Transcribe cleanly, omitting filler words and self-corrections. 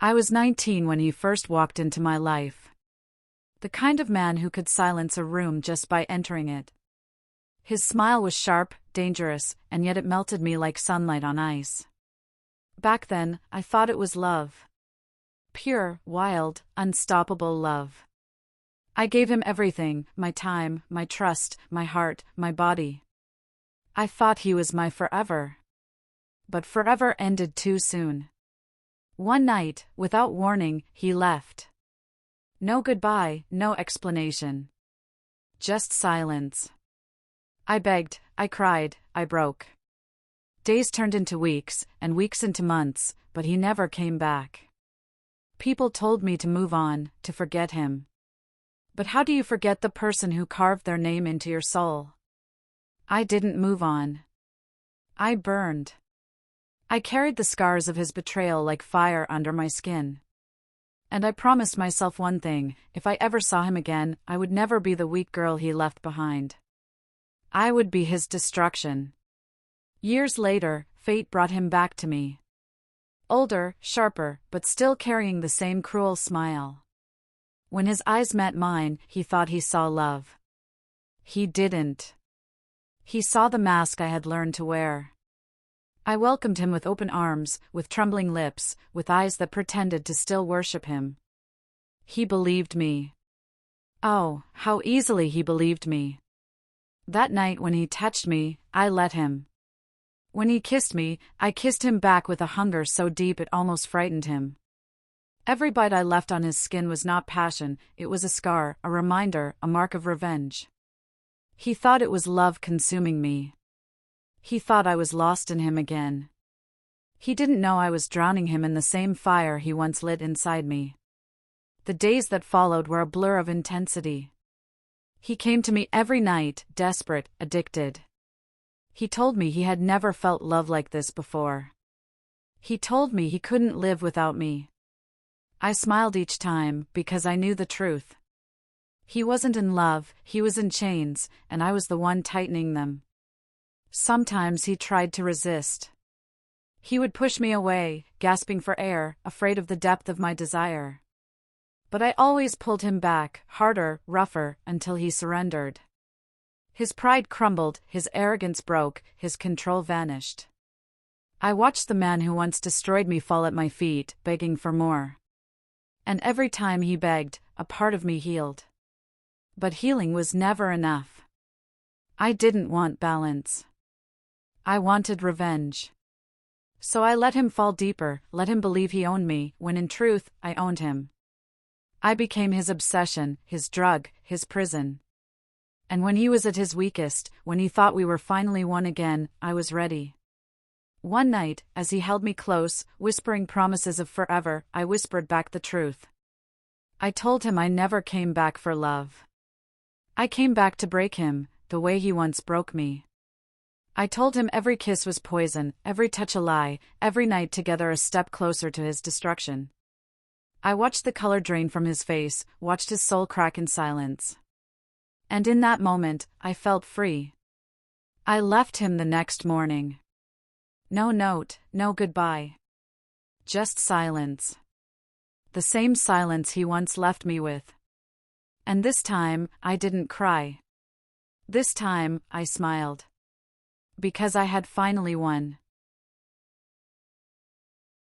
I was 19 when he first walked into my life. The kind of man who could silence a room just by entering it. His smile was sharp, dangerous, and yet it melted me like sunlight on ice. Back then, I thought it was love. Pure, wild, unstoppable love. I gave him everything, my time, my trust, my heart, my body. I thought he was my forever. But forever ended too soon. One night, without warning, he left. No goodbye, no explanation. Just silence. I begged, I cried, I broke. Days turned into weeks, and weeks into months, but he never came back. People told me to move on, to forget him. But how do you forget the person who carved their name into your soul? I didn't move on. I burned. I carried the scars of his betrayal like fire under my skin. And I promised myself one thing: if I ever saw him again, I would never be the weak girl he left behind. I would be his destruction. Years later, fate brought him back to me. Older, sharper, but still carrying the same cruel smile. When his eyes met mine, he thought he saw love. He didn't. He saw the mask I had learned to wear. I welcomed him with open arms, with trembling lips, with eyes that pretended to still worship him. He believed me. Oh, how easily he believed me. That night when he touched me, I let him. When he kissed me, I kissed him back with a hunger so deep it almost frightened him. Every bite I left on his skin was not passion, it was a scar, a reminder, a mark of revenge. He thought it was love consuming me. He thought I was lost in him again. He didn't know I was drowning him in the same fire he once lit inside me. The days that followed were a blur of intensity. He came to me every night, desperate, addicted. He told me he had never felt love like this before. He told me he couldn't live without me. I smiled each time, because I knew the truth. He wasn't in love, he was in chains, and I was the one tightening them. Sometimes he tried to resist. He would push me away, gasping for air, afraid of the depth of my desire. But I always pulled him back, harder, rougher, until he surrendered. His pride crumbled, his arrogance broke, his control vanished. I watched the man who once destroyed me fall at my feet, begging for more. And every time he begged, a part of me healed. But healing was never enough. I didn't want balance. I wanted revenge. So I let him fall deeper, let him believe he owned me, when in truth, I owned him. I became his obsession, his drug, his prison. And when he was at his weakest, when he thought we were finally one again, I was ready. One night, as he held me close, whispering promises of forever, I whispered back the truth. I told him I never came back for love. I came back to break him, the way he once broke me. I told him every kiss was poison, every touch a lie, every night together a step closer to his destruction. I watched the color drain from his face, watched his soul crack in silence. And in that moment, I felt free. I left him the next morning. No note, no goodbye. Just silence. The same silence he once left me with. And this time, I didn't cry. This time, I smiled. Because I had finally won.